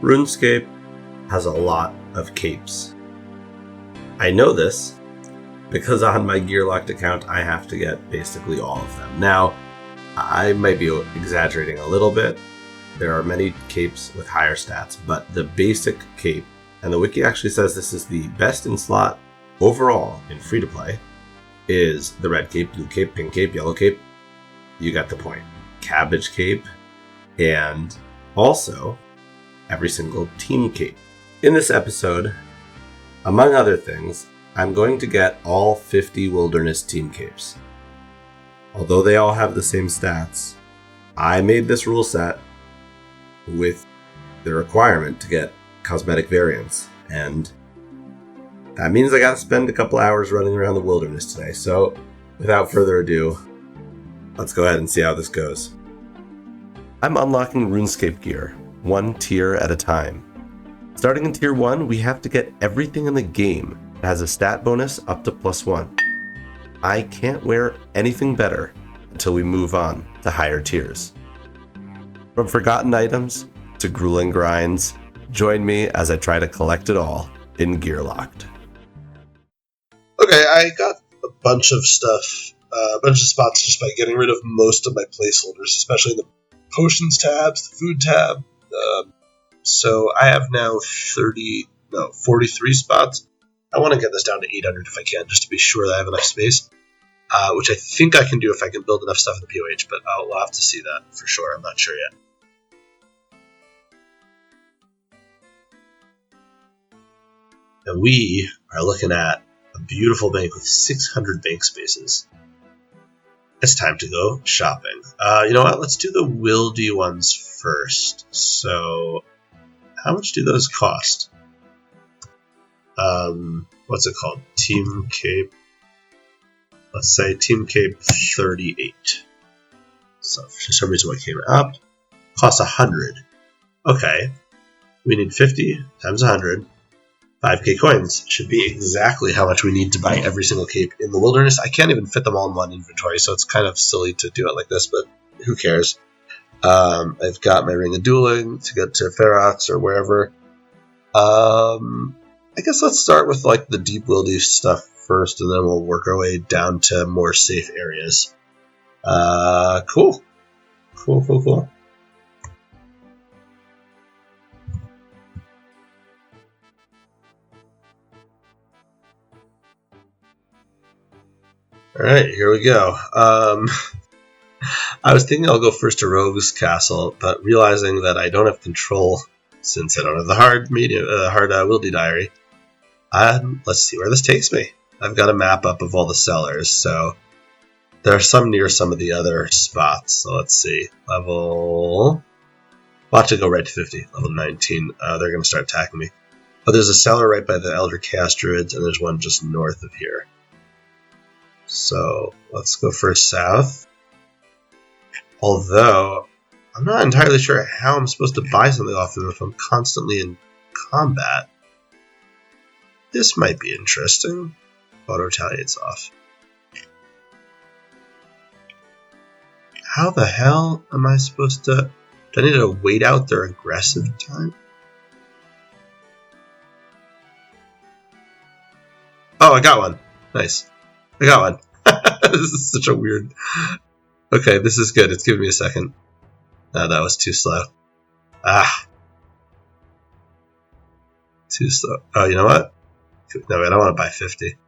RuneScape has a lot of capes. I know this because on my gear-locked account, I have to get basically all of them. Now, I might be exaggerating a little bit. There are many capes with higher stats, but the basic cape, and the wiki actually says this is the best in slot overall in free-to-play, is the red cape, blue cape, pink cape, yellow cape. You got the point. Cabbage cape, and also every single team cape. In this episode, among other things, I'm going to get all 50 wilderness team capes. Although they all have the same stats, I made this rule set with the requirement to get cosmetic variants, and that means I gotta spend a couple hours running around the wilderness today. So, without further ado, let's go ahead and see how this goes. I'm unlocking RuneScape gear, one tier at a time. Starting in tier 1, we have to get everything in the game that has a stat bonus up to +1. I can't wear anything better until we move on to higher tiers. From forgotten items to grueling grinds, join me as I try to collect it all in Gear Locked. Okay, I got a bunch of stuff, a bunch of spots just by getting rid of most of my placeholders, especially the potions tabs, the food tab. So I have now 43 spots. I want to get this down to 800 if I can, just to be sure that I have enough space, which I think I can do if I can build enough stuff in the POH, but we'll have to see that for sure. I'm not sure yet. Now we are looking at a beautiful bank with 600 bank spaces. It's time to go shopping. You know what? Let's do the wildy ones first. So, how much do those cost? What's it called? Team Cape. Let's say Team Cape 38. So, for some reason, what came up? Costs 100. Okay. We need 50 times 100. 5k coins should be exactly how much we need to buy every single cape in the wilderness. I can't even fit them all in one inventory, so it's kind of silly to do it like this, but who cares? I've got my Ring of Dueling to get to Ferox or wherever. I guess let's start with like the deep wildy stuff first, and then we'll work our way down to more safe areas. Cool. Alright, here we go. I was thinking I'll go first to Rogue's Castle, but realizing that I don't have control since I don't have the hard wildy diary. Let's see where this takes me. I've got a map up of all the sellers, so there are some near some of the other spots. So let's see. Level... Watch it go right to 50. Level 19. They're going to start attacking me. But there's a seller right by the Elder Chaos Druids, and there's one just north of here. So let's go first south. Although I'm not entirely sure how I'm supposed to buy something off them if I'm constantly in combat. This might be interesting. Auto retaliates off. How the hell am I supposed to... Do I need to wait out their aggressive time? Oh, I got one. Nice. I got one. This is such a weird... Okay, this is good. It's giving me a second. No, that was too slow. Too slow. Oh, you know what? No, I don't want to buy 50.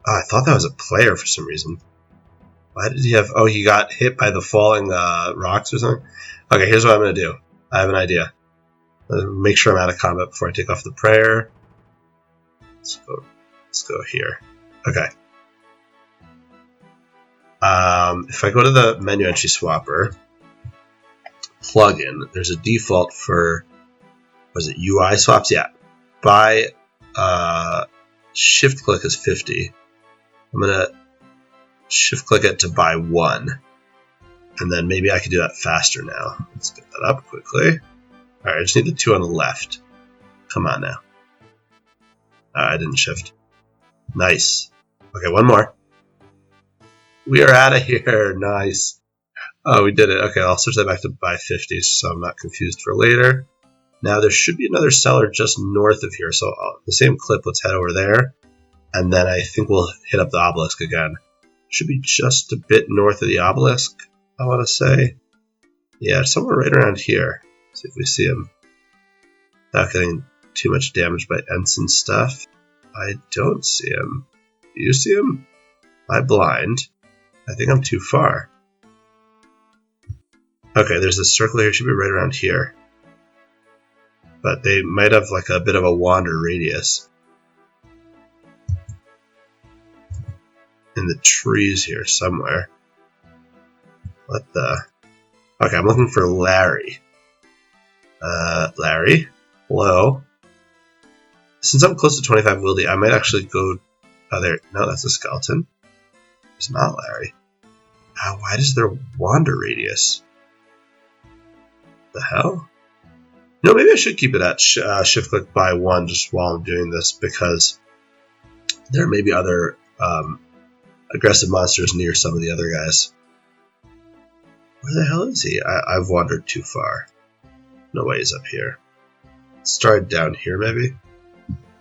Oh, I thought that was a player for some reason. Why did he have... Oh, he got hit by the falling rocks or something? Okay, here's what I'm going to do. I have an idea. Make sure I'm out of combat before I take off the prayer. Let's go here. Okay. If I go to the menu entry swapper, plugin, there's a default for, was it UI swaps? Yeah. Buy, shift click is 50. I'm going to shift click it to buy 1. And then maybe I can do that faster now. Let's get that up quickly. Alright, I just need the 2 on the left. Come on now. I didn't shift. Nice. Okay, one more. We are out of here. Nice. Oh, we did it. Okay, I'll switch that back to buy 50 so I'm not confused for later. Now there should be another seller just north of here, so the same clip, let's head over there. And then I think we'll hit up the obelisk again. Should be just a bit north of the obelisk, I want to say. Yeah, somewhere right around here. See if we see him. Not getting too much damage by ensign stuff. I don't see him. Do you see him? Am I blind? I think I'm too far. Okay, there's a circle here. It should be right around here. But they might have like a bit of a wander radius. In the trees here somewhere. What the? Okay, I'm looking for Larry. Larry? Hello? Since I'm close to 25 wildy, I might actually go... Oh, there. No, that's a skeleton. It's not Larry. Why does there wander radius? The hell? You know, maybe I should keep it at shift click by 1 just while I'm doing this, because there may be other aggressive monsters near some of the other guys. Where the hell is he? I've wandered too far. No way he's up here. Let's try down here, maybe.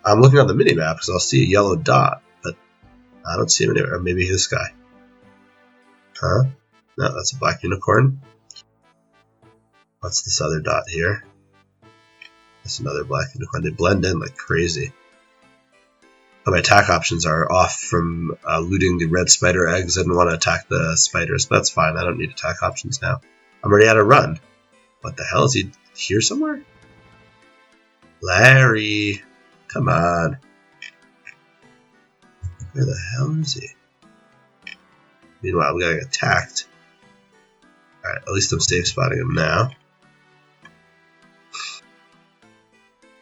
I'm looking on the minimap because I'll see a yellow dot, but I don't see him anywhere. Or maybe this guy. Huh? No, that's a black unicorn. What's this other dot here? That's another black unicorn. They blend in like crazy. Oh, my attack options are off from looting the red spider eggs. I didn't want to attack the spiders, but that's fine. I don't need attack options now. I'm already out of run. What the hell? Is he here somewhere? Larry! Come on. Where the hell is he? Meanwhile, we gotta get attacked. Alright, at least I'm safe spotting him now.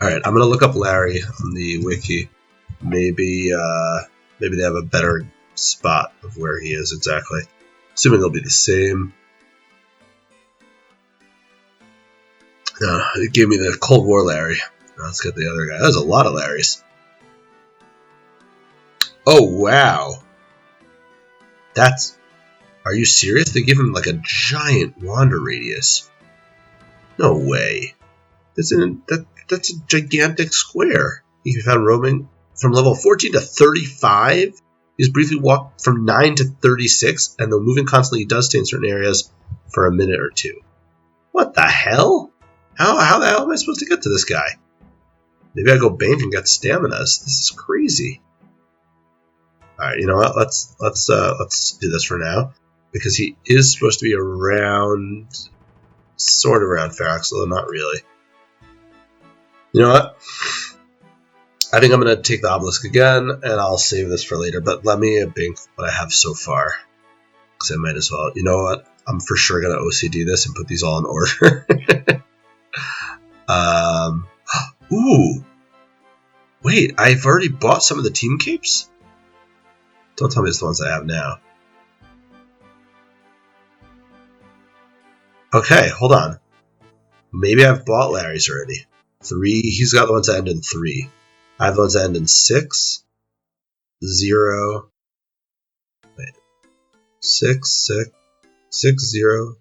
Alright, I'm gonna look up Larry on the wiki. Maybe they have a better spot of where he is exactly. Assuming it'll be the same. It gave me the Cold War Larry. Let's get the other guy. There's a lot of Larrys. Oh, wow. That's... Are you serious? They give him like a giant wander radius. No way. That's a gigantic square. He found roaming from level 14 to 35. He's briefly walked from 9 to 36, and though moving constantly, he does stay in certain areas for a minute or two. What the hell? How the hell am I supposed to get to this guy? Maybe I go bank and get staminas. This is crazy. All right, you know what? Let's do this for now, because he is supposed to be around, sort of around Ferox, although not really. You know what? I think I'm gonna take the obelisk again, and I'll save this for later. But let me bank what I have so far, because I might as well. You know what? I'm for sure gonna OCD this and put these all in order. Ooh. Wait, I've already bought some of the team capes? Don't tell me it's the ones I have now. Okay, hold on. Maybe I've bought Larry's already. 3, he's got the ones that end in 3. I have the ones that end in 6, 0, wait, 6, 0,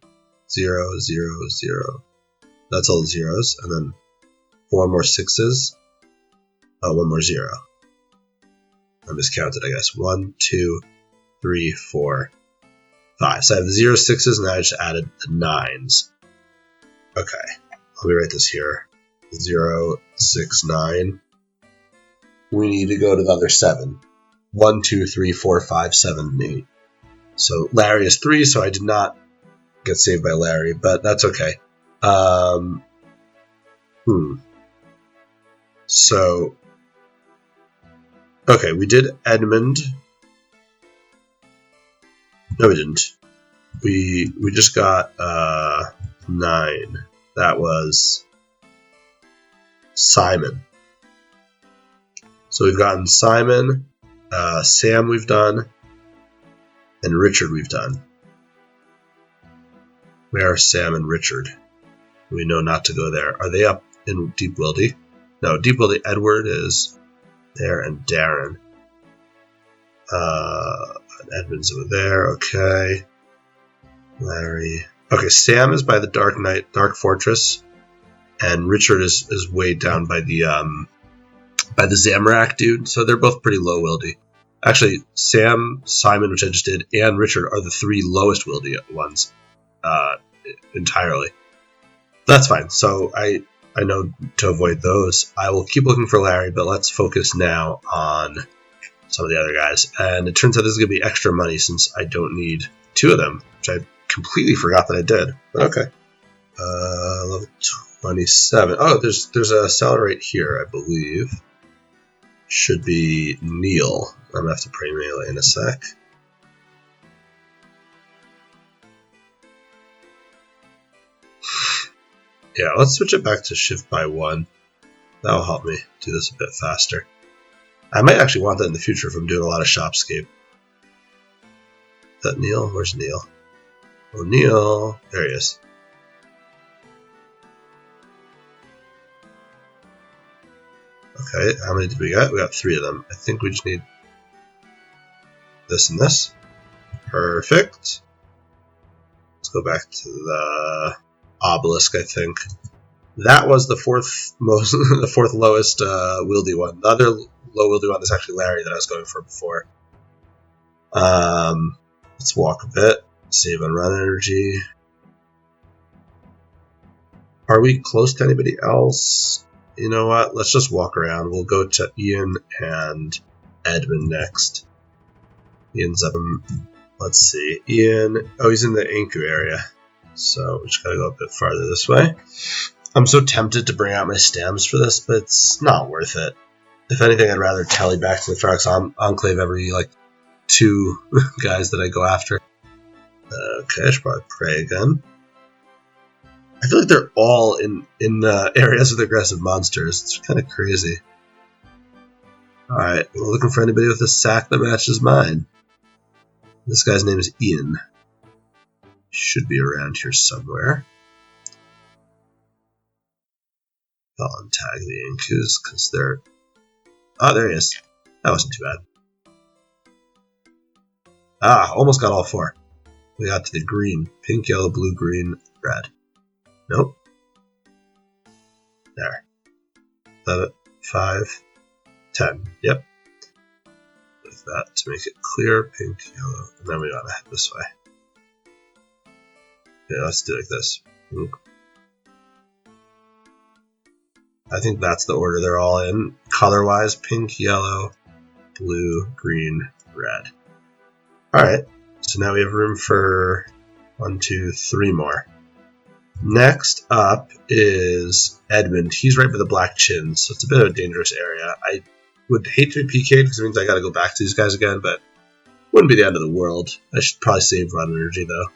0, 0, 0. That's all the zeros, and then 4 more 6s. Oh, 1 more 0. I miscounted, I guess. 1, 2, 3, 4, 5. So I have the 0, 6s, and I just added the 9s. Okay, let me write this here. 0, 6, 9. We need to go to the other 7. 1, 2, 3, 4, 5, 7, 8. So Larry is 3, so I did not get saved by Larry, but that's okay. So, okay, we did Edmund. No, we didn't. We just got 9. That was Simon. So we've gotten Simon, Sam we've done, and Richard we've done. Where are Sam and Richard? We know not to go there. Are they up in Deep Wildy? No, Deep Wildy, Edward is there, and Darren. And Edmund's over there, okay. Larry. Okay, Sam is by the Dark Fortress, and Richard is way down by the Zamorak dude. So they're both pretty low wildy. Actually, Sam, Simon, which I just did, and Richard are the 3 lowest wildy ones entirely. That's fine. So I know to avoid those. I will keep looking for Larry, but let's focus now on some of the other guys. And it turns out this is going to be extra money since I don't need 2 of them, which I completely forgot that I did. But okay. Level 27. Oh, there's a seller right here, I believe. Should be Neil. I'm going to have to pray melee in a sec. Yeah, let's switch it back to shift by 1. That'll help me do this a bit faster. I might actually want that in the future if I'm doing a lot of Shopscape. Is that Neil? Where's Neil? Oh, Neil. There he is. Okay, how many did we get? We got 3 of them. I think we just need this and this. Perfect. Let's go back to the obelisk, I think. That was the 4th most, the 4th lowest wildy one. The other low wildy one is actually Larry that I was going for before. Let's walk a bit. Save on run energy. Are we close to anybody else? You know what? Let's just walk around. We'll go to Ian and Edmund next. Ian's up. Let's see. Ian. Oh, he's in the Anku area. So we just gotta go a bit farther this way. I'm so tempted to bring out my stems for this, but it's not worth it. If anything, I'd rather tally back to the Ferox Enclave every, 2 guys that I go after. Okay, I should probably pray again. I feel like they're all in areas with aggressive monsters. It's kind of crazy. Alright, we're looking for anybody with a sack that matches mine. This guy's name is Ian. Should be around here somewhere. I'll untag the Inkus because they're... Oh, there he is. That wasn't too bad. Ah, almost got all 4. We got to the green. Pink, yellow, blue, green, red. Nope. There. 11, 5, 10. Yep. With that to make it clear. Pink, yellow, and then we gotta head this way. Yeah, let's do it like this. Oop. I think that's the order they're all in. Color-wise, pink, yellow, blue, green, red. Alright, so now we have room for 1, 2, 3 more. Next up is Edmund. He's right by the Black Chins, so it's a bit of a dangerous area. I would hate to be PK'd because it means I gotta go back to these guys again, but wouldn't be the end of the world. I should probably save run energy, though.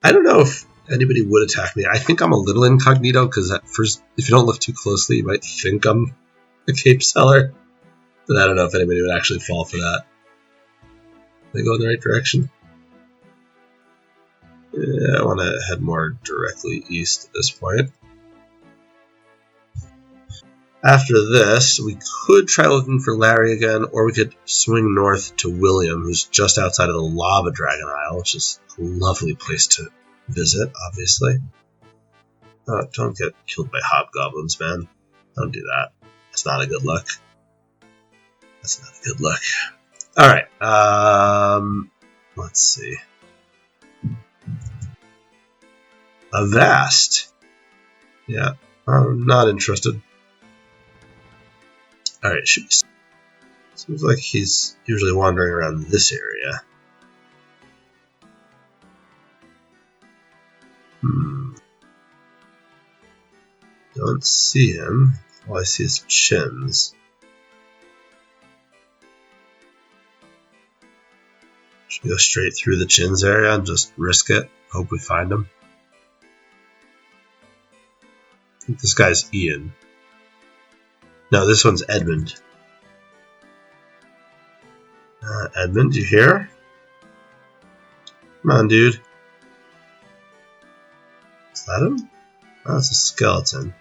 I don't know if anybody would attack me. I think I'm a little incognito because at first, if you don't look too closely, you might think I'm a cape seller. But I don't know if anybody would actually fall for that. Did I go in the right direction? Yeah, I want to head more directly east at this point. After this, we could try looking for Larry again, or we could swing north to William, who's just outside of the Lava Dragon Isle, which is a lovely place to visit, obviously. Don't get killed by hobgoblins, man. Don't do that. That's not a good look. That's not a good look. Alright, let's see. Avast. Yeah, I'm not interested. Alright, seems like he's usually wandering around this area. Don't see him. All I see is chins. Should we go straight through the chins area and just risk it? Hope we find him. I think this guy's Ian. No, this one's Edmund. Edmund, you here? Come on, dude. Is that him? Oh, it's a skeleton.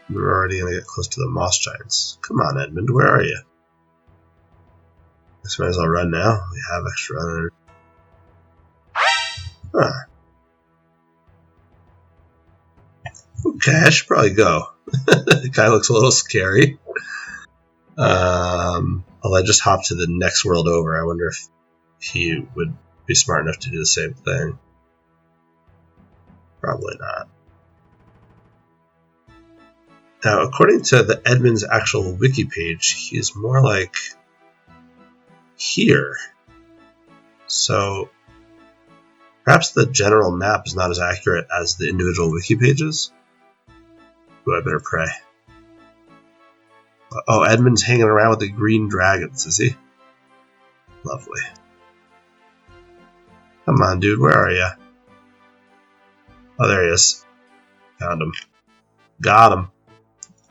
We're already going to get close to the moss giants. Come on, Edmund, where are you? I guess we might as well run now. We have extra run. Huh. Okay, I should probably go. The guy looks a little scary. Although I just hopped to the next world over. I wonder if he would be smart enough to do the same thing. Probably not. Now, according to the Edmund's actual wiki page, he is more like here. So perhaps the general map is not as accurate as the individual wiki pages. Ooh, I better pray. Oh, Edmund's hanging around with the green dragons, is he? Lovely. Come on, dude, where are you? Oh, there he is. Found him. Got him.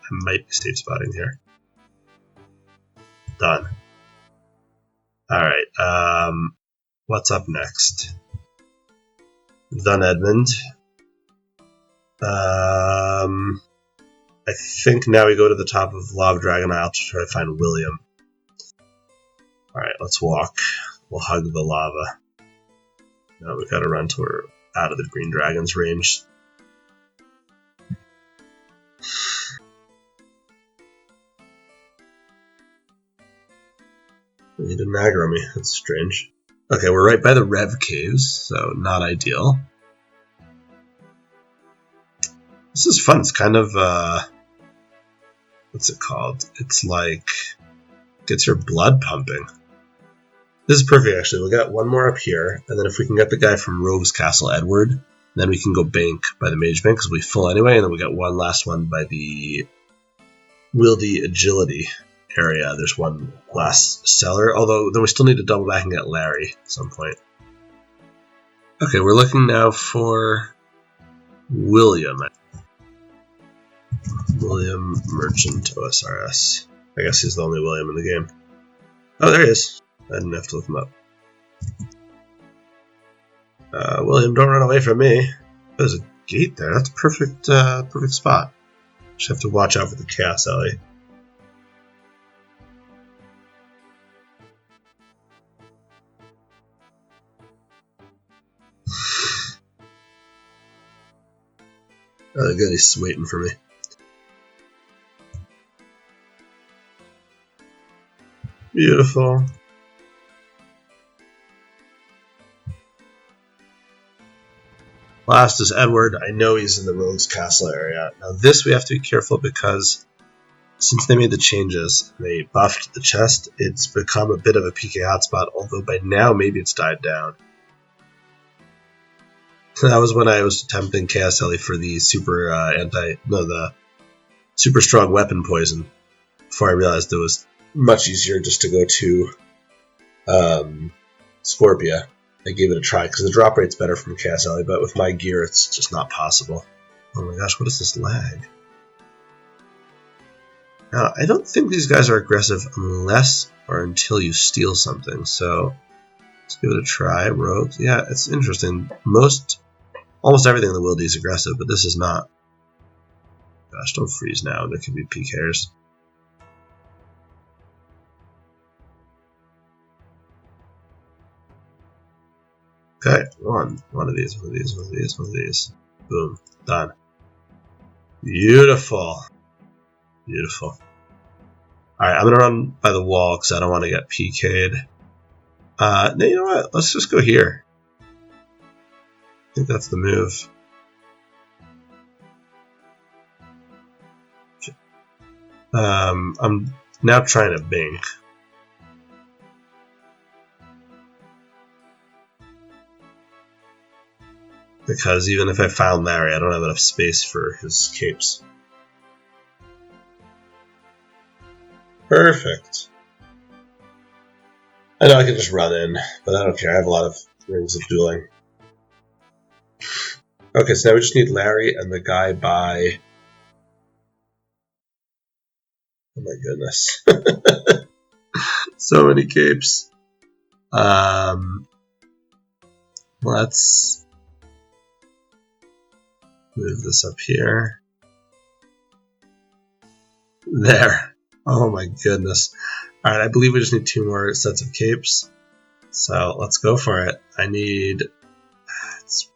I might be safe spotting here. Done. Alright, what's up next? We've done Edmund. I think now we go to the top of Lava Dragon Isle to try to find William. Alright, let's walk. We'll hug the lava. Now we gotta run till we're out of the green dragon's range. You didn't aggro me, that's strange. Okay, we're right by the Rev Caves, so not ideal. This is fun, it's kind of, what's it called? It's like, gets your blood pumping. This is perfect, actually. We got one more up here, and then if we can get the guy from Rogue's Castle, Edward, then we can go bank by the Mage Bank, because we'll be full anyway, and then we got one last one by the Wildy Agility area. There's one last cellar, although then we still need to double back and get Larry at some point. Okay, we're looking now for William. William Merchant OSRS. I guess he's the only William in the game. Oh, there he is. I didn't have to look him up. William, don't run away from me. There's a gate there. That's a perfect, perfect spot. Just have to watch out for the Chaos Alley. Oh, good, he's waiting for me. Beautiful. Last is Edward. I know he's in the Rogue's Castle area. Now this we have to be careful because since they made the changes, they buffed the chest, it's become a bit of a PK hotspot, although by now maybe it's died down. That was when I was attempting Chaos Ellie for the the super strong weapon poison. Before I realized it was much easier just to go to Scorpia. I gave it a try because the drop rate's better from Chaos Ellie, but with my gear it's just not possible. Oh my gosh, what is this lag? Now, I don't think these guys are aggressive unless or until you steal something, so let's give it a try. Rogues, yeah, it's interesting. Almost everything in the Wildy is aggressive, but this is not. Gosh, don't freeze now. There could be PKers. Okay, one of these. Boom, done. Beautiful. Beautiful. Alright, I'm going to run by the wall because I don't want to get PK'd. No, you know what? Let's just go here. I think that's the move. I'm now trying to bank. Because even if I found Larry, I don't have enough space for his capes. Perfect. I know I can just run in, but I don't care. I have a lot of rings of dueling. Okay, so now we just need Larry and the guy by... Oh my goodness. So many capes. Let's move this up here. There. Oh my goodness. Alright, I believe we just need 2 more sets of capes. So let's go for it. I need... It's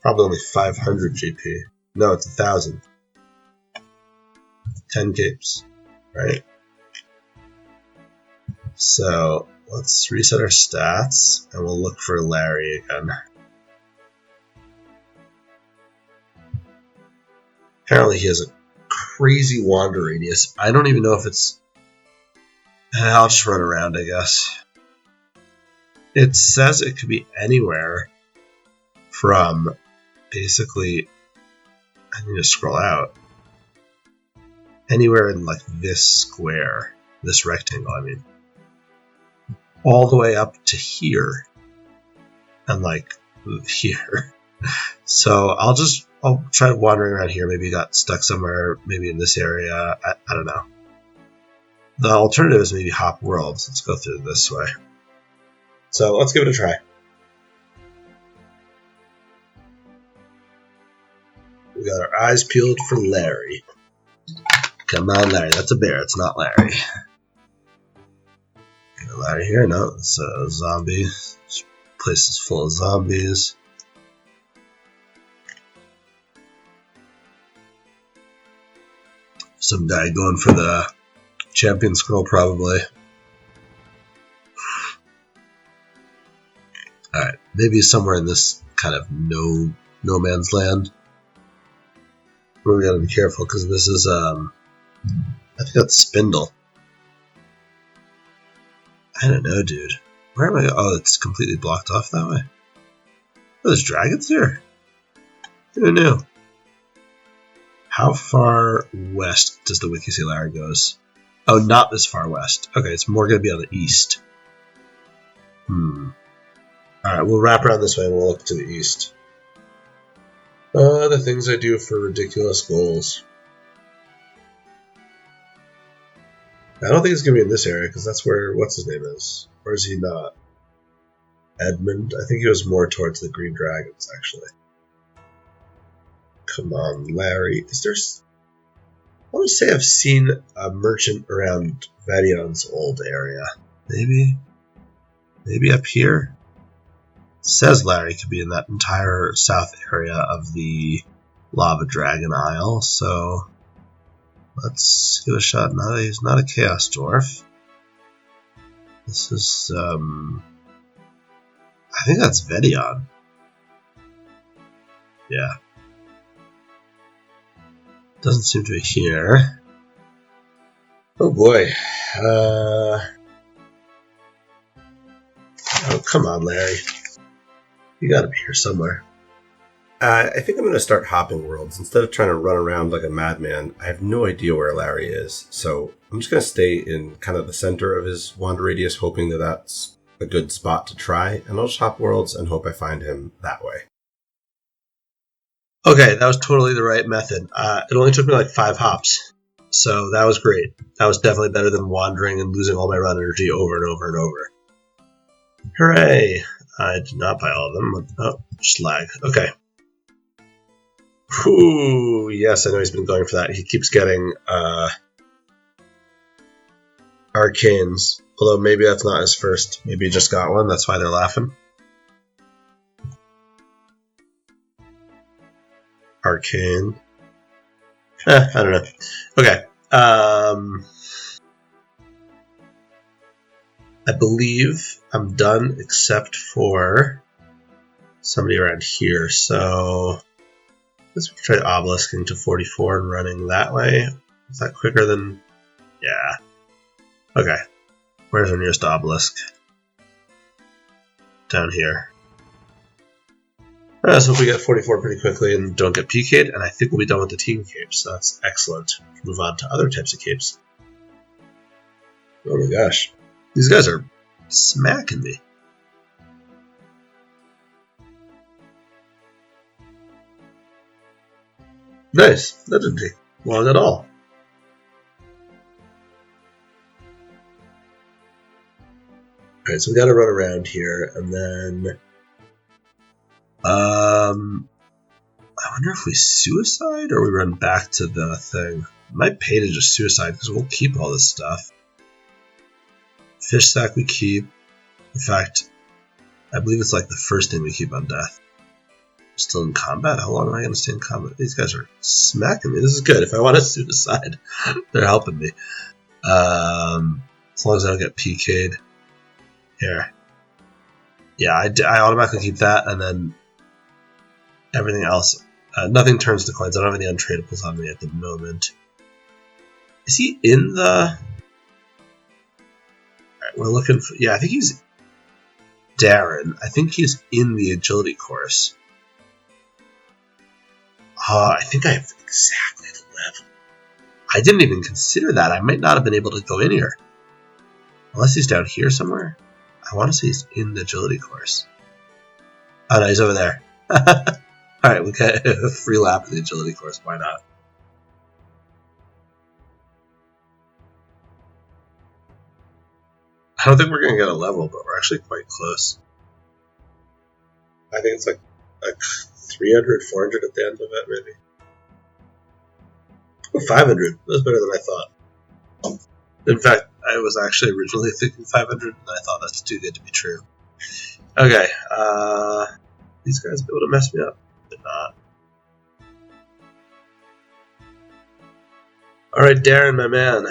Probably only 500 GP. No, it's 1,000. 10 capes, right? So let's reset our stats and we'll look for Larry again. Apparently he has a crazy wander radius. I don't even know if it's... I'll just run around, I guess. It says it could be anywhere from basically... I need to scroll out. Anywhere in like this square. This rectangle, I mean. All the way up to here. And like here. So I'll try wandering around here. Maybe got stuck somewhere, maybe in this area. I don't know. The alternative is maybe hop worlds. Let's go through this way. So let's give it a try. We got our eyes peeled for Larry. Come on, Larry. That's a bear. It's not Larry. Got Larry here. No, it's a zombie. This place is full of zombies. Some guy going for the champion scroll, probably. Alright, maybe somewhere in this kind of no man's land. We gotta be careful because this is, I think that's Spindle. I don't know, dude. Where am I? Oh, it's completely blocked off that way. Oh, there's dragons here. Who knew? How far west does the wiki say Larry goes? Oh, not this far west. Okay, it's more going to be on the east. Alright, we'll wrap around this way and we'll look to the east. The things I do for ridiculous goals. I don't think it's going to be in this area because that's where, what's his name is? Or is he not? Edmund? I think he was more towards the Green Dragons, actually. Come on, Larry. Is there... I want to say I've seen a merchant around Vadion's old area. Maybe? Maybe up here? It says Larry could be in that entire south area of the Lava Dragon Isle, so... Let's give it a shot. No, he's not a Chaos Dwarf. This is, I think that's Vedion. Yeah. Doesn't seem to be here. Oh boy. Oh, come on, Larry. You gotta be here somewhere. I think I'm going to start hopping worlds. Instead of trying to run around like a madman, I have no idea where Larry is. So I'm just going to stay in kind of the center of his wander radius, hoping that that's a good spot to try. And I'll just hop worlds and hope I find him that way. Okay, that was totally the right method. It only took me like 5 hops. So that was great. That was definitely better than wandering and losing all my run energy over and over and over. Hooray! I did not buy all of them. Oh, just lag. Okay. Ooh, yes, I know he's been going for that. He keeps getting arcanes. Although maybe that's not his first. Maybe he just got one. That's why they're laughing. Arcane. I don't know. Okay. I believe I'm done except for somebody around here. So let's try obelisking to 44 and running that way. Is that quicker than... Yeah. Okay. Where's our nearest obelisk? Down here. Alright, so if we get 44 pretty quickly and don't get PK'd, and I think we'll be done with the team capes, so that's excellent. Move on to other types of capes. Oh my gosh. These guys are smacking me. Nice. That didn't take long at all. Alright, so we gotta run around here, and then... I wonder if we suicide, or we run back to the thing. I might pay to just suicide, because we'll keep all this stuff. Fish sack we keep. In fact, I believe it's like the first thing we keep on death. Still in combat? How long am I going to stay in combat? These guys are smacking me. This is good. If I want to suicide, they're helping me. As long as I don't get PK'd. Here. Yeah, I automatically keep that, and then everything else. Nothing turns to coins. I don't have any untradables on me at the moment. Is he in the... Alright, we're looking for... Yeah, I think he's... Darren. I think he's in the agility course. I think I have exactly the level. I didn't even consider that. I might not have been able to go in here. Unless he's down here somewhere. I want to say he's in the agility course. Oh no, he's over there. Alright, we got a free lap of the agility course. Why not? I don't think we're going to get a level, but we're actually quite close. I think it's like 300, 400 at the end of it, maybe. Oh, 500. That's better than I thought. In fact, I was actually originally thinking 500, and I thought that's too good to be true. Okay, these guys be able to mess me up. Did not. Alright, Darren, my man.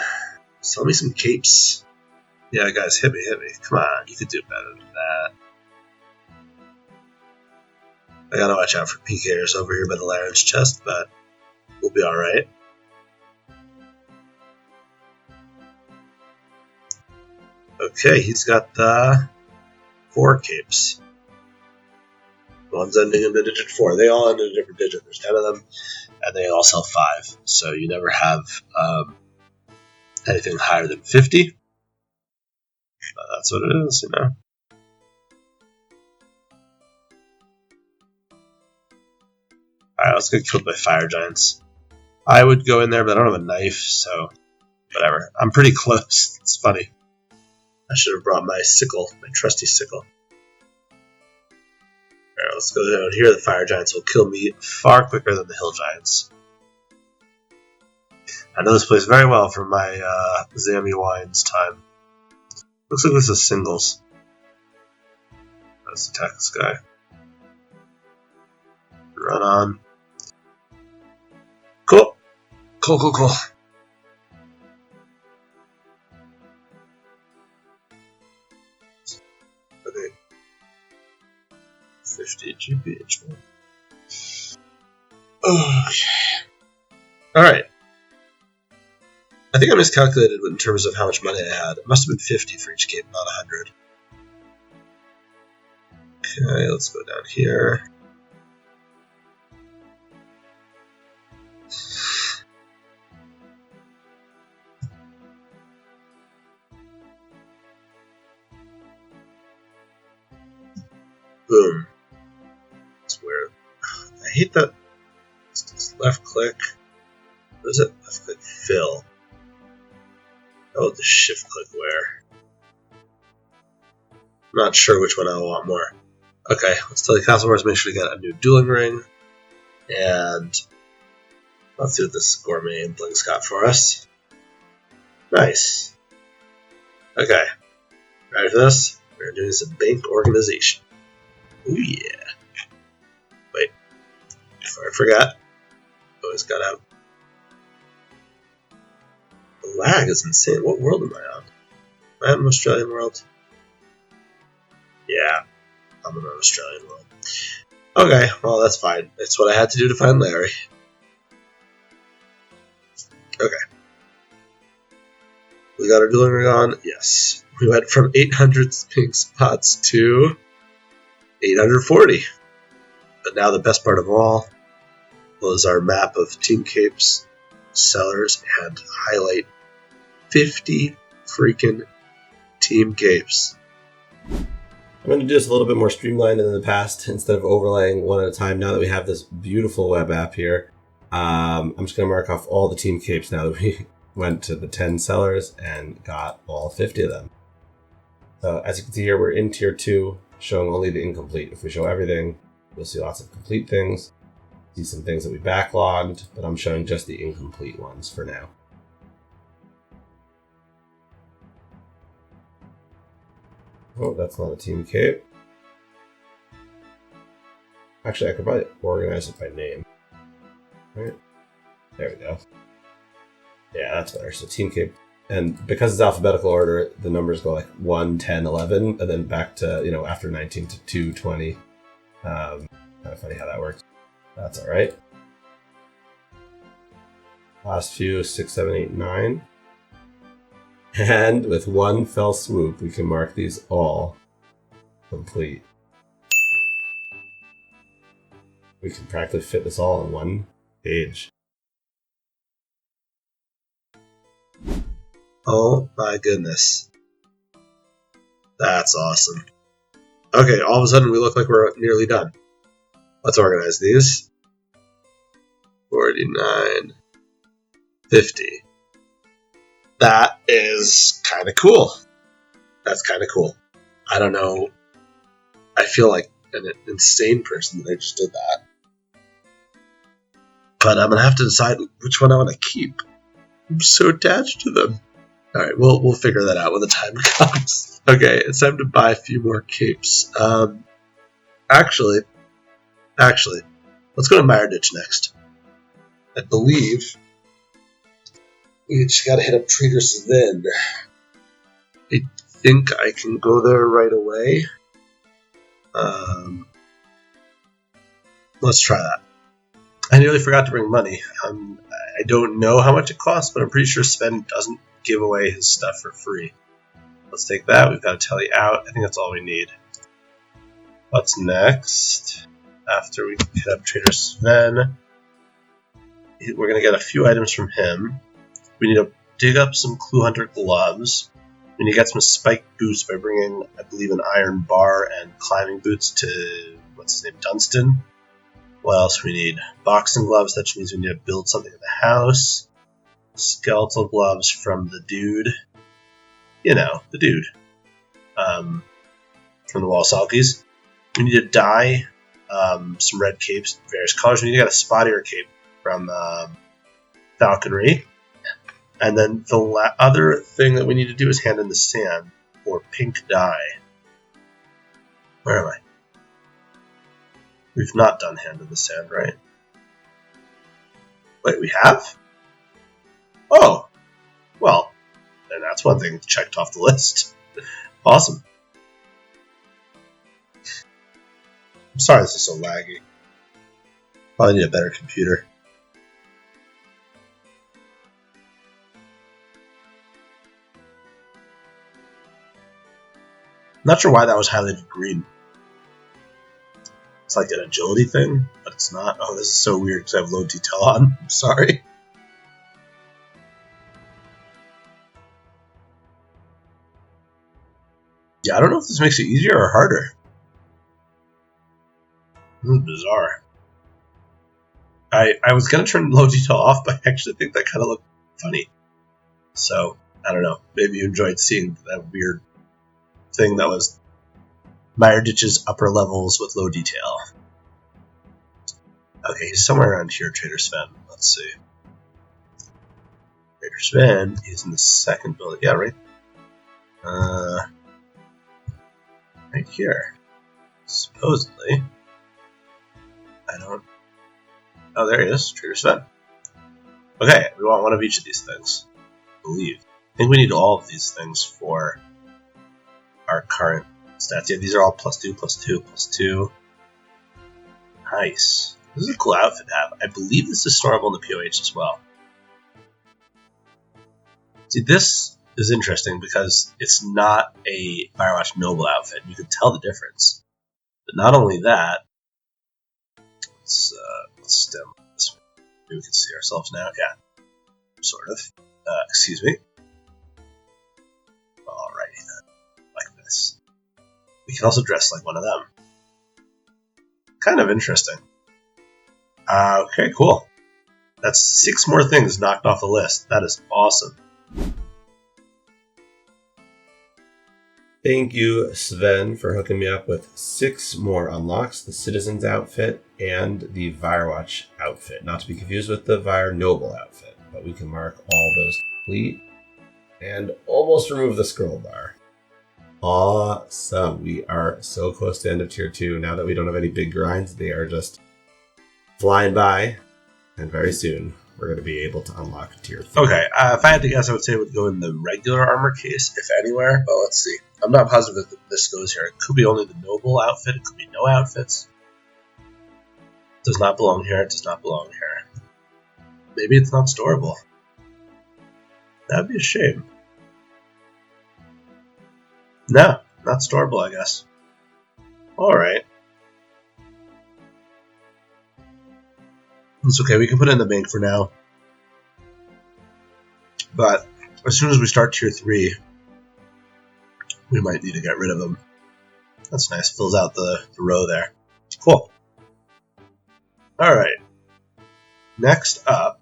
Sell me some capes. Yeah, guys, hit me. Come on, you could do better than that. I gotta watch out for PKers over here by the Laren's chest, but we'll be alright. Okay, he's got the 4 capes. The ones ending in the digit 4. They all end in a different digit. There's 10 of them, and they all sell 5. So you never have anything higher than 50. But that's what it is, you know. Alright, let's get killed by fire giants. I would go in there, but I don't have a knife, so whatever. I'm pretty close. It's funny. I should have brought my sickle, my trusty sickle. Alright, let's go down here. The fire giants will kill me far quicker than the hill giants. I know this plays very well for my Zammy Wines time. Looks like this is singles. Let's attack this guy. Run on. Cool. Cool. Okay. 50 GPH. Okay. Alright. I think I miscalculated in terms of how much money I had. It must have been 50 for each cape, not 100. Okay, let's go down here. Boom. That's weird. I hate that. Just left click. What is it? Left click fill. Oh, the shift click where? I'm not sure which one I want more. Okay, let's tell the castle wars, make sure to get a new dueling ring. And let's see what this gourmet bling's got for us. Nice. Okay. Ready for this? We're doing some bank organization. Ooh yeah. Wait. Before I forgot. Always got out. The lag is insane. What world am I on? Am I on an Australian world? Yeah. I'm on an Australian world. Okay, well that's fine. It's what I had to do to find Larry. Okay. We got our dueling ring on? Yes. We went from 800 pink spots to 840. But now the best part of all was our map of team capes, sellers, and highlight 50 freaking team capes. I'm going to do this a little bit more streamlined than in the past instead of overlaying one at a time. Now that we have this beautiful web app here, I'm just going to mark off all the team capes now that we went to the 10 sellers and got all 50 of them. So as you can see here, we're in tier 2, showing only the incomplete. If we show everything, you'll see lots of complete things, see some things that we backlogged, but I'm showing just the incomplete ones for now. Oh, that's not a team cape. Actually, I could probably organize it by name. Right? There we go. Yeah, that's better. So team cape. And because it's alphabetical order, the numbers go like 1, 10, 11, and then back to, after 19 to 2, 20. Kind of funny how that works. That's all right. Last few, 6, 7, 8, 9. And with one fell swoop, we can mark these all complete. We can practically fit this all on one page. Oh my goodness. That's awesome. Okay, all of a sudden we look like we're nearly done. Let's organize these. 49, 50. That is kind of cool. That's kind of cool. I don't know. I feel like an insane person that I just did that. But I'm going to have to decide which one I want to keep. I'm so attached to them. All right, we'll figure that out when the time comes. Okay, it's time to buy a few more capes. Actually, let's go to Meyerditch next. I believe we just got to hit up Trader Sven. I think I can go there right away. Let's try that. I nearly forgot to bring money. I don't know how much it costs, but I'm pretty sure Sven doesn't give away his stuff for free. Let's take that. We've got a telly out. I think that's all we need. What's next? After we hit up Trader Sven, we're going to get a few items from him. We need to dig up some Clue Hunter gloves. We need to get some spiked boots by bringing, I believe, an iron bar and climbing boots to, what's his name, Dunstan. What else we need? Boxing gloves, that means we need to build something in the house. Skeletal gloves from the dude. The dude. From the Walsalkies. We need to dye some red capes in various colors. We need to get a spottier cape from Falconry. And then the other thing that we need to do is hand in the sand or pink dye. Where am I? We've not done hand in the sand, right? Wait, we have? Oh, well, then that's one thing checked off the list. Awesome. I'm sorry this is so laggy. Probably need a better computer. Not sure why that was highlighted green. It's like an agility thing, but it's not. Oh, this is so weird because I have low detail on. I'm sorry. Yeah, I don't know if this makes it easier or harder. This is bizarre. I was going to turn low detail off, but I actually think that kind of looked funny. So, I don't know. Maybe you enjoyed seeing that weird thing that was Meyerditch's upper levels with low detail. Okay, he's somewhere around here, Trader Sven. Let's see. Trader Sven is in the second building. Yeah, right. Right here. Supposedly. I don't... Oh, there he is. Trader Sven. Okay, we want one of each of these things. I believe. I think we need all of these things for our current stats. Yeah, these are all +2, +2, +2. Nice. This is a cool outfit to have. I believe this is storable in the POH as well. See, this is interesting because it's not a Firewatch Noble outfit. You can tell the difference. But not only that, let's stem this. Maybe we can see ourselves now. Yeah, sort of. Excuse me. Alrighty then, like this. We can also dress like one of them. Kind of interesting. Okay, cool. That's 6 more things knocked off the list. That is awesome. Thank you, Sven, for hooking me up with 6 more unlocks. The Citizen's outfit and the Firewatch outfit. Not to be confused with the Fire Noble outfit. But we can mark all those complete. And almost remove the scroll bar. Awesome. We are so close to the end of tier 2. Now that we don't have any big grinds, they are just flying by. And very soon, we're going to be able to unlock tier 3. Okay, if I had to guess, I would say it would go in the regular armor case, if anywhere. But let's see. I'm not positive if this goes here. It could be only the noble outfit. It could be no outfits. It does not belong here. It does not belong here. Maybe it's not storable. That would be a shame. No, not storable, I guess. Alright. It's okay, we can put it in the bank for now. But as soon as we start tier 3, we might need to get rid of them. That's nice, fills out the row there. Cool. Alright. Next up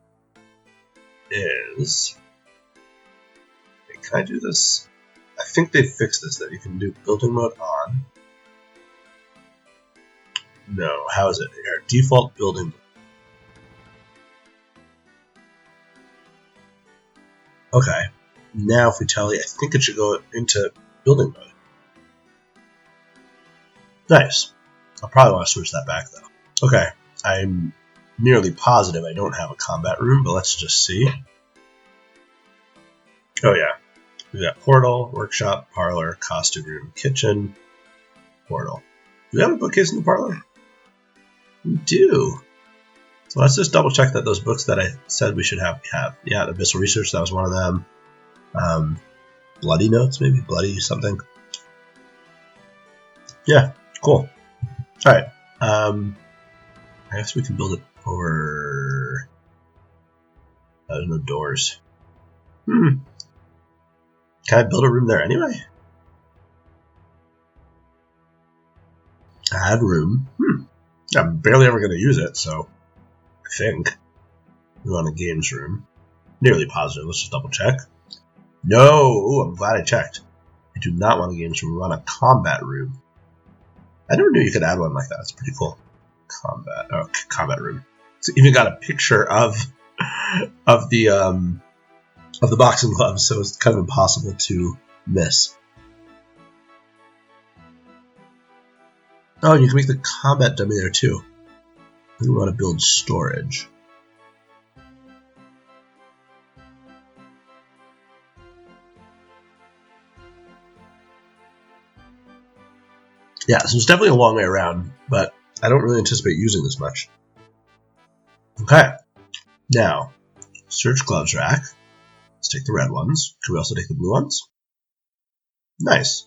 is... Wait, can I do this? I think they fixed this, that you can do building mode on. No, how is it here? Default building. Okay, now if we tally, I think it should go into building mode. Nice. I'll probably want to switch that back though. Okay, I'm nearly positive I don't have a combat room, but let's just see. Oh yeah. We got portal, workshop, parlor, costume room, kitchen, portal. Do we have a bookcase in the parlor? We do. So let's just double check that those books that I said we should have, we have. Yeah, Abyssal Research, that was one of them. Bloody Notes, maybe? Bloody something. Yeah, cool. Alright. I guess we can build it over... There's no doors. Can I build a room there anyway? Add room. I'm barely ever going to use it, so I think we want a games room. Nearly positive. Let's just double check. No! Ooh, I'm glad I checked. I do not want a games room. We want a combat room. I never knew you could add one like that. It's pretty cool. Combat room. It's even got a picture of the boxing gloves, so it's kind of impossible to miss. Oh, you can make the combat dummy there too. We want to build storage. Yeah, so it's definitely a long way around, but I don't really anticipate using this much. Okay, now, search gloves rack. Let's take the red ones. Can we also take the blue ones? Nice.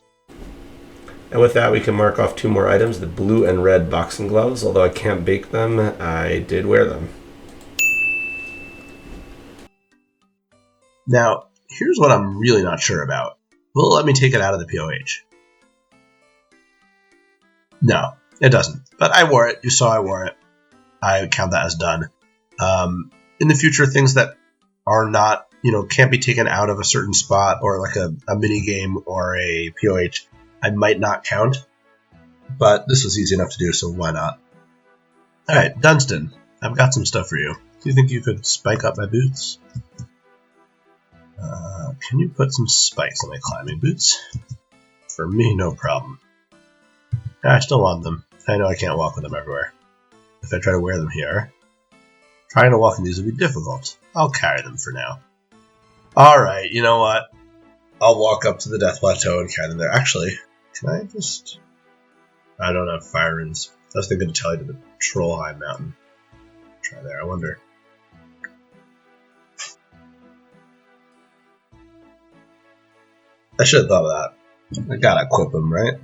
And with that, we can mark off 2 more items, the blue and red boxing gloves. Although I can't bake them, I did wear them. Now, here's what I'm really not sure about. Will it let me take it out of the POH? No, it doesn't. But I wore it. You saw I wore it. I count that as done. In the future, things that are not, can't be taken out of a certain spot or like a mini game or a POH, I might not count. But this was easy enough to do, so why not? Alright, Dunstan, I've got some stuff for you. Do you think you could spike up my boots? Can you put some spikes on my climbing boots? For me, no problem. I still want them. I know I can't walk with them everywhere. If I try to wear them here, trying to walk in these would be difficult. I'll carry them for now. Alright, you know what? I'll walk up to the Death Plateau and carry them there. Actually, can I just... I don't have fire runes. I was thinking to tell you to the Trollheim Mountain. Try there, I wonder. I should have thought of that. I gotta equip them, right?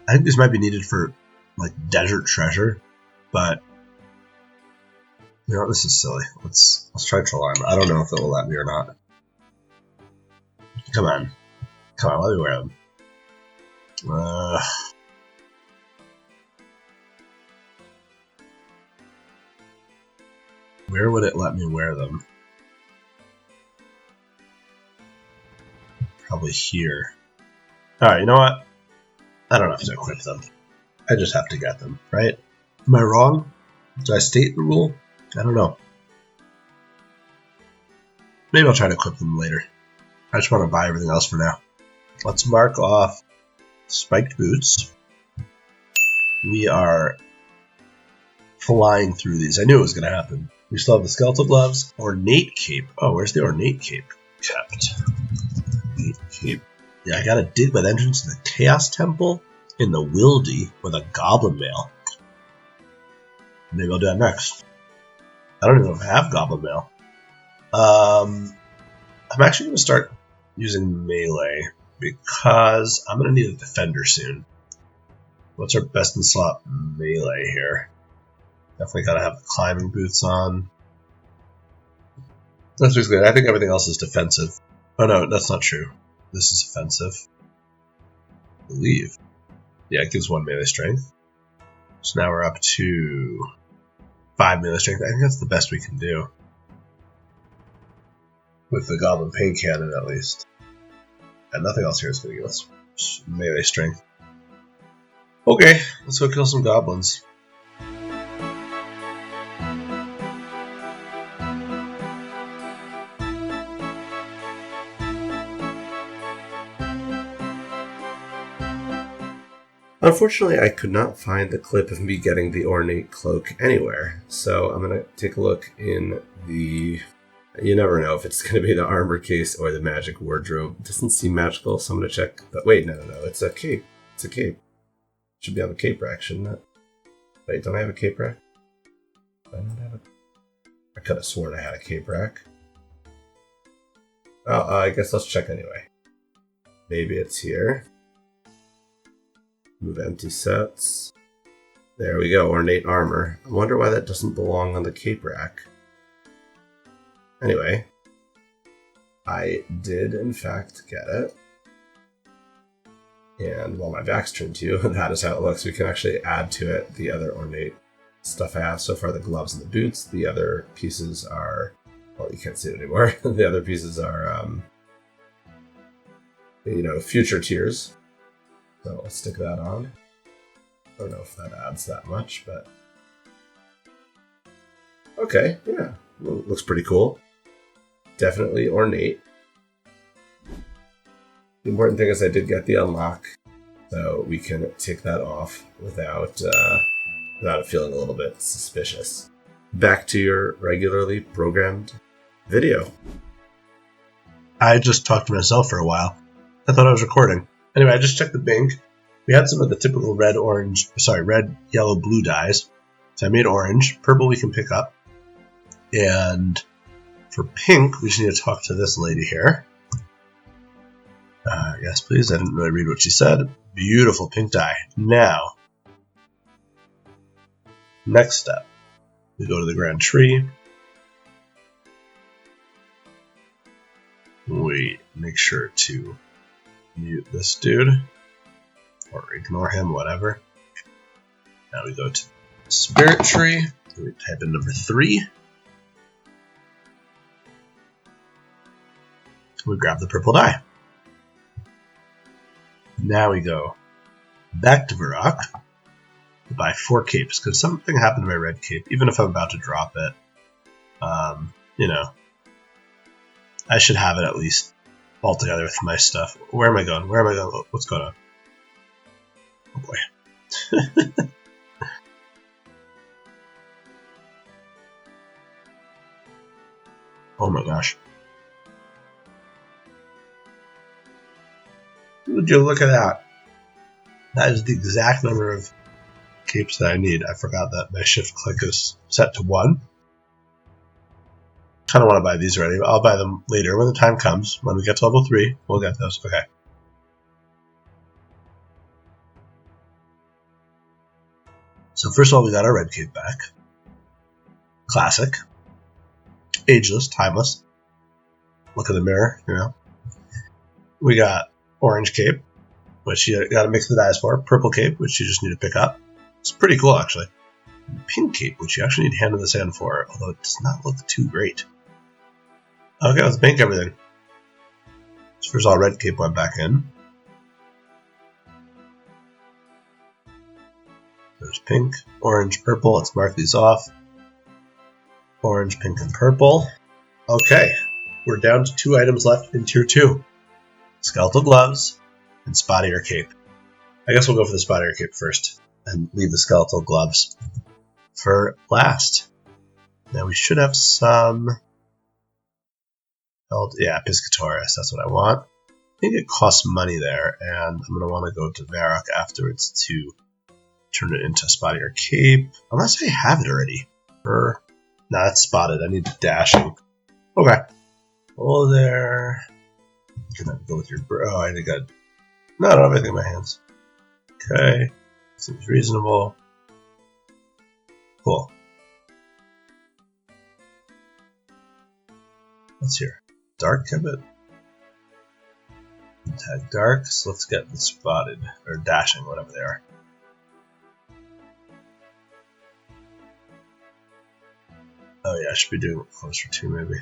I think this might be needed for, like, desert treasure, but this is silly. Let's try Trollheim. I don't know if it will let me or not. Come on, let me wear them. Where would it let me wear them? Probably here. Alright, you know what? I don't have to equip them. I just have to get them, right? Am I wrong? Did I state the rule? I don't know. Maybe I'll try to equip them later. I just want to buy everything else for now. Let's mark off spiked boots. We are flying through these. I knew it was going to happen. We still have the skeletal gloves. Ornate cape. Oh, where's the ornate cape kept? Ornate cape. Yeah, I gotta dig by the entrance to the Chaos Temple in the Wildy with a goblin mail. Maybe I'll do that next. I don't even know if I have goblin mail. I'm actually going to start using melee because I'm going to need a defender soon. What's our best in slot melee here? Definitely got to have the climbing boots on. That's basically it. I think everything else is defensive. Oh no, that's not true. This is offensive. I believe. Yeah, it gives 1 melee strength. So now we're up to 5 melee strength. I think that's the best we can do. With the Goblin Pain Cannon, at least. And nothing else here is going to give us melee strength. Okay, let's go kill some goblins. Unfortunately, I could not find the clip of me getting the ornate cloak anywhere, so I'm going to take a look in the... You never know if it's going to be the armor case or the magic wardrobe. It doesn't seem magical, so I'm going to check. But wait, no, it's a cape. It's a cape. It should be on the cape rack, shouldn't it? Wait, don't I have a cape rack? Do I not have a... I could have sworn I had a cape rack. Oh, I guess let's check anyway. Maybe it's here. Move empty sets. There we go, ornate armor. I wonder why that doesn't belong on the cape rack. Anyway, I did in fact get it. And while my back's turned to you, that is how it looks. We can actually add to it the other ornate stuff I have. So far, the gloves and the boots. The other pieces are, well, you can't see it anymore. The other pieces are, future tiers. So let's stick that on. I don't know if that adds that much, but... Okay, yeah. Well, looks pretty cool. Definitely ornate. The important thing is I did get the unlock, so we can take that off without it feeling a little bit suspicious. Back to your regularly programmed video. I just talked to myself for a while. I thought I was recording. Anyway, I just checked the Bing. We had some of the typical red, yellow, blue dyes. So I made orange. Purple we can pick up. And for pink, we just need to talk to this lady here. Yes, please. I didn't really read what she said. Beautiful pink dye. Now, next step. We go to the Grand Tree. We make sure to mute this dude. Or ignore him, whatever. Now we go to Spirit Tree. We type in number 3. We grab the purple dye. Now we go back to Varrock to buy 4 capes, because something happened to my red cape, even if I'm about to drop it. I should have it at least all together with my stuff. Where am I going? What's going on? Oh boy. Oh my gosh. Would you look at that? That is the exact number of capes that I need. I forgot that my shift click is set to 1. Kind of want to buy these already, but I'll buy them later when the time comes. When we get to level 3, we'll get those. Okay. So first of all, we got our red cape back. Classic. Ageless, timeless. Look in the mirror, We got orange cape, which you got to mix the dyes for. Purple cape, which you just need to pick up. It's pretty cool, actually. Pink cape, which you actually need hand in the sand for, although it does not look too great. Okay, let's bank everything. So first of all, red cape went back in. There's pink, orange, purple. Let's mark these off. Orange, pink, and purple. Okay, we're down to 2 items left in Tier 2. Skeletal Gloves and Spot Ear Cape. I guess we'll go for the Spot Ear Cape first and leave the Skeletal Gloves for last. Now we should have some... yeah, Piscatoris, that's what I want. I think it costs money there, and I'm going to want to go to Varrock afterwards to turn it into Spot Ear Cape. Unless I have it already. Nah, that's spotted. I need dashing. Okay. Hello there. Can I go with your... Oh, I think I don't have anything in my hands. Okay. Seems reasonable. Cool. What's here? Dark Kibit? Tag dark, so let's get the spotted, or dashing, whatever they are. Oh yeah, I should be doing it closer to maybe.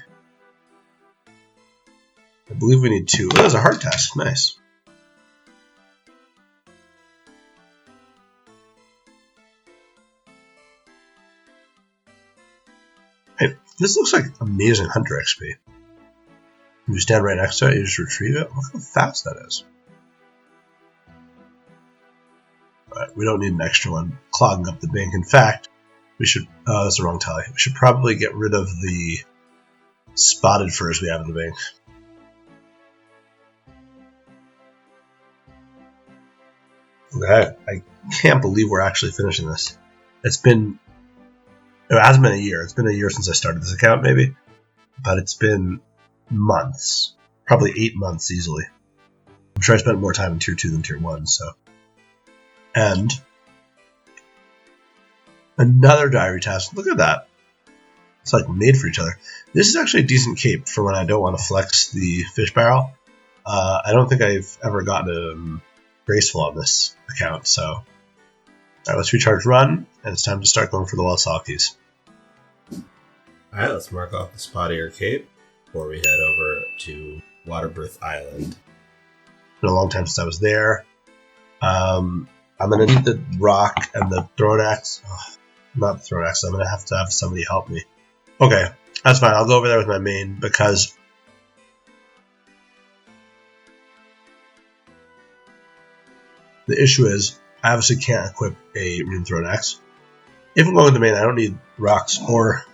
I believe we need 2. Oh, that's a hard task, nice. Hey, this looks like amazing hunter XP. You stand right next to it, you just retrieve it. Look how fast that is. Alright, we don't need an extra one clogging up the bank. In fact, we should... Oh, that's the wrong tally. We should probably get rid of the spotted furs we have in the bank. Okay, I can't believe we're actually finishing this. It hasn't been a year. It's been a year since I started this account, maybe. But it's been months. Probably 8 months easily. I'm sure I spent more time in Tier 2 than Tier 1, so. And another diary task. Look at that. It's like made for each other. This is actually a decent cape for when I don't want to flex the fish barrel. I don't think I've ever gotten graceful on this account, so. Alright, let's recharge run, and it's time to start going for the Walsalkies. Alright, let's mark off the Spot Ear Cape before we head over to Waterbirth Island. It's been a long time since I was there. I'm going to need the rock and the throne axe. Oh, not the throne axe, I'm going to have somebody help me. Okay, that's fine. I'll go over there with my main because the issue is I obviously can't equip a rune throne axe. If I'm going with the main, I don't need rocks or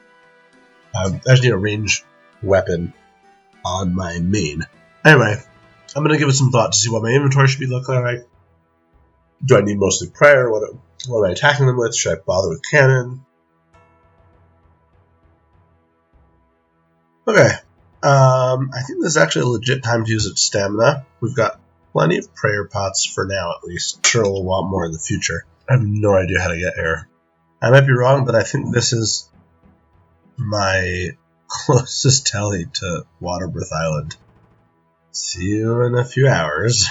I just need a range weapon on my main. Anyway, I'm going to give it some thought to see what my inventory should be looking like. Do I need mostly prayer? What am I attacking them with? Should I bother with cannon? Okay. I think this is actually a legit time to use its stamina. We've got plenty of prayer pots for now, at least. I'm sure we'll want more in the future. I have no idea how to get here. I might be wrong, but I think this is my closest tally to Waterbirth Island. See you in a few hours.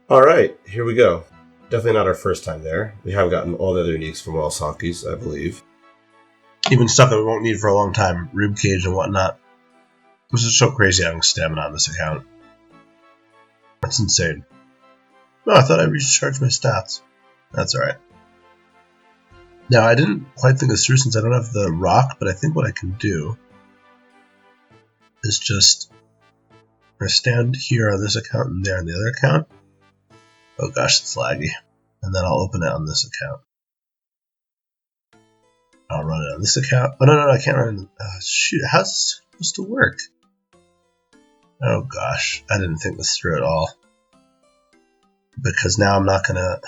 Alright, here we go. Definitely not our first time there. We have gotten all the other uniques from Walsalkies, I believe. Even stuff that we won't need for a long time. Ribcage and whatnot. This is so crazy having stamina on this account. That's insane. No, I thought I recharged my stats. That's alright. Now, I didn't quite think this through since I don't have the rock, but I think what I can do is just stand here on this account and there on the other account. Oh gosh, it's laggy. And then I'll open it on this account. I'll run it on this account. Oh, no, I can't run it. Shoot, how's this supposed to work? Oh gosh, I didn't think this through at all. Because now I'm not gonna...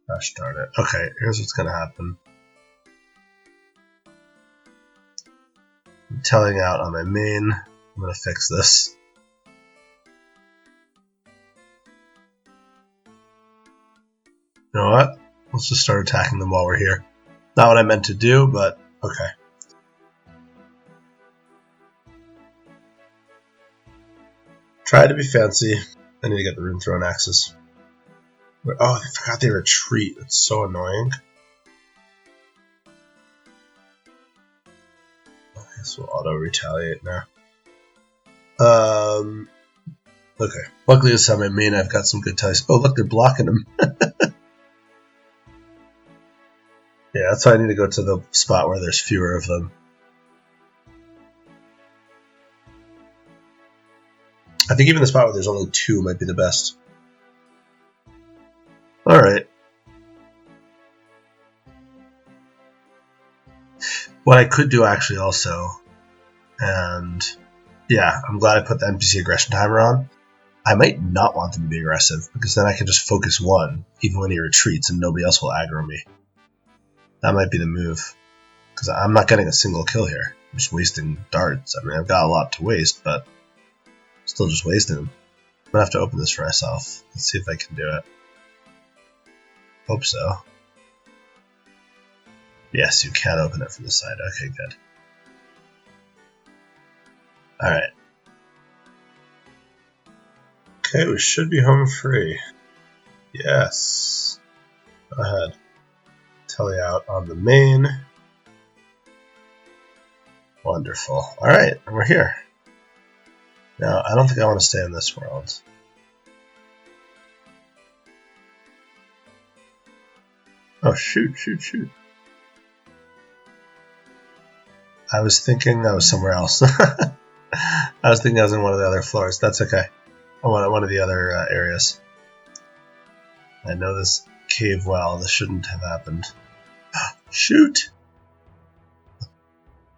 Gosh darn it. Okay, here's what's gonna happen. I'm telling out on my main. I'm gonna fix this. You know what? Let's just start attacking them while we're here. Not what I meant to do, but okay. Try to be fancy. I need to get the rune throne axes. Oh, I forgot they retreat. It's so annoying. I guess we'll auto retaliate now. Okay. Luckily this time I mean I've got some good ties. Oh look, they're blocking them. Yeah, that's why I need to go to the spot where there's fewer of them. I think even the spot where there's only 2 might be the best. Alright. What I could do actually also, and yeah, I'm glad I put the NPC aggression timer on. I might not want them to be aggressive, because then I can just focus 1, even when he retreats, and nobody else will aggro me. That might be the move, because I'm not getting a single kill here. I'm just wasting darts. I mean, I've got a lot to waste, but still just wasting them. I'm going to have to open this for myself. Let's see if I can do it. Hope so. Yes, you can open it from the side. Okay, good. Alright. Okay, we should be home free. Yes. Go ahead. Telly out on the main. Wonderful. Alright, we're here. Now, I don't think I want to stay in this world. Oh, shoot. I was thinking I was somewhere else. I was thinking I was in one of the other floors. That's okay. I want one of the other areas. I know this cave well. This shouldn't have happened. Shoot!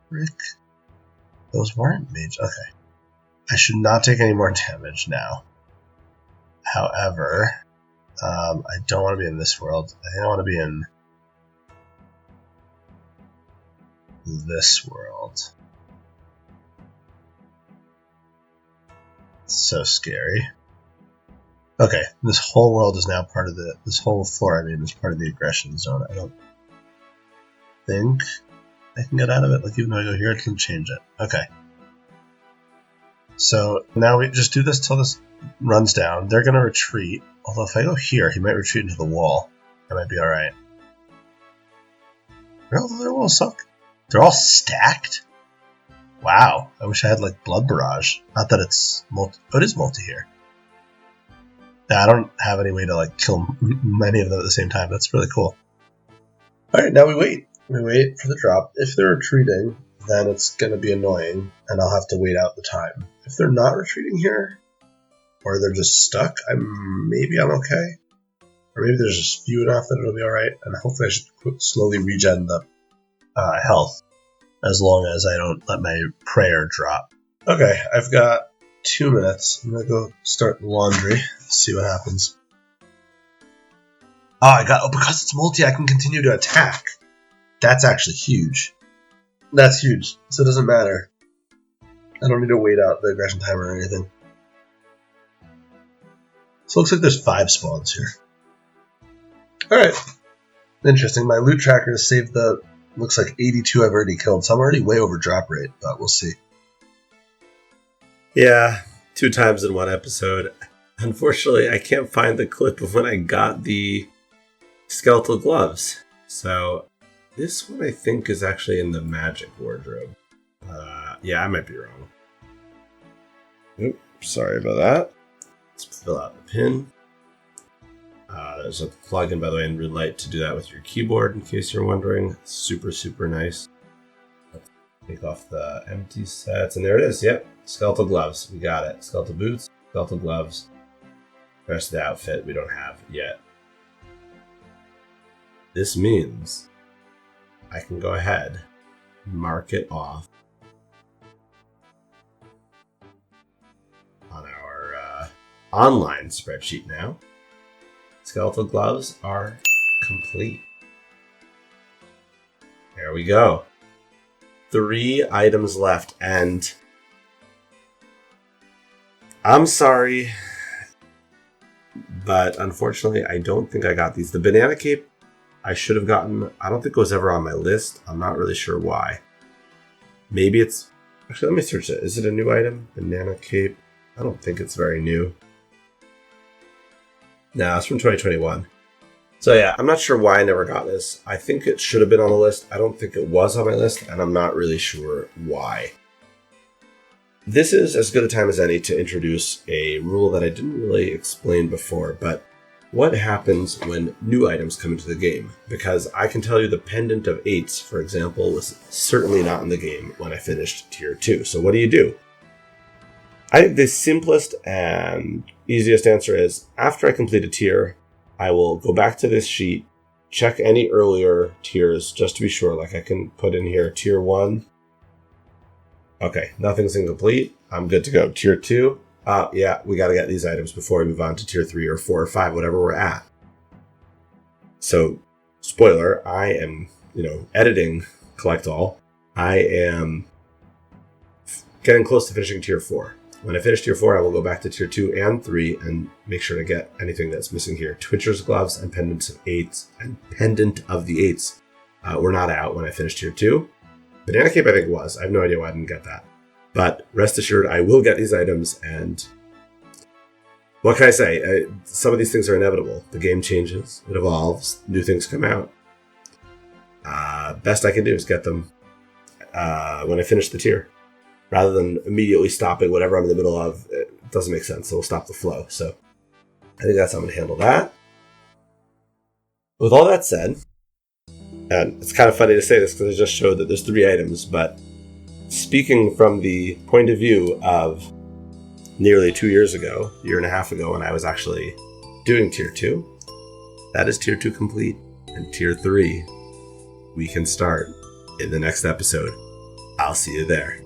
Rick. Those weren't mage. Okay. I should not take any more damage now. However, I don't want to be in this world. I think I want to be in this world. It's so scary. Okay, this whole world is now part of this whole floor, I mean, is part of the aggression zone. I don't think I can get out of it. Like, even though I go here, it can change it. Okay. So now we just do this till this runs down. They're going to retreat. Although if I go here, he might retreat into the wall. That might be alright. Their walls suck. They're all stacked? Wow. I wish I had, like, Blood Barrage. Not that it's multi. Oh, it is multi here. Yeah, I don't have any way to, like, kill many of them at the same time. That's really cool. Alright, now we wait. We wait for the drop. If they're retreating, then it's going to be annoying, and I'll have to wait out the time. If they're not retreating here, or they're just stuck, maybe I'm okay. Or maybe there's just few enough that it'll be alright, and hopefully I should slowly regen the health, as long as I don't let my prayer drop. Okay, I've got 2 minutes. I'm gonna go start the laundry, see what happens. Oh, because it's multi, I can continue to attack. That's actually huge. That's huge, so it doesn't matter. I don't need to wait out the aggression timer or anything. So it looks like there's 5 spawns here. Alright. Interesting. My loot tracker has saved the, looks like 82 I've already killed, so I'm already way over drop rate, but we'll see. Yeah, 2 times in 1 episode. Unfortunately, I can't find the clip of when I got the skeletal gloves. So this one I think is actually in the magic wardrobe. Yeah, I might be wrong. Oop, sorry about that. Let's fill out the pin. There's a plugin, by the way, in Moonlight to do that with your keyboard, in case you're wondering. Super, super nice. Let's take off the empty sets, and there it is. Yep, skeletal gloves. We got it. Skeletal boots, skeletal gloves. The rest of the outfit we don't have yet. This means I can go ahead and mark it off on our online spreadsheet now. Skeletal gloves are complete. There we go. 3 items left, and I'm sorry, but unfortunately I don't think I got these. The banana cape I should have gotten. I don't think it was ever on my list. I'm not really sure why. Maybe it's... Actually, let me search it. Is it a new item? Banana cape? I don't think it's very new. No, it's from 2021. So yeah, I'm not sure why I never got this. I think it should have been on the list. I don't think it was on my list, and I'm not really sure why. This is as good a time as any to introduce a rule that I didn't really explain before, but what happens when new items come into the game? Because I can tell you the Pendant of 8s, for example, was certainly not in the game when I finished Tier 2. So what do? I think the simplest and easiest answer is after I complete a tier, I will go back to this sheet, check any earlier tiers just to be sure. Like I can put in here tier 1. Okay, nothing's incomplete. I'm good to go. Tier 2. Yeah, we got to get these items before we move on to tier 3 or 4 or 5, whatever we're at. So, spoiler, I am, editing Collect All. I am getting close to finishing tier 4. When I finish tier 4, I will go back to tier 2 and 3 and make sure to get anything that's missing here. Twitcher's Gloves and Pendant of the Eights were not out when I finished tier 2. Banana Cape, I think, was. I have no idea why I didn't get that. But rest assured, I will get these items, and what can I say? Some of these things are inevitable. The game changes, it evolves, new things come out. Best I can do is get them when I finish the tier. Rather than immediately stopping whatever I'm in the middle of, it doesn't make sense. It'll stop the flow. So I think that's how I'm going to handle that. With all that said, and it's kind of funny to say this because I just showed that there's 3 items, but speaking from the point of view of nearly 2 years ago, a year and a half ago, when I was actually doing tier 2, that is tier 2 complete. And tier 3, we can start in the next episode. I'll see you there.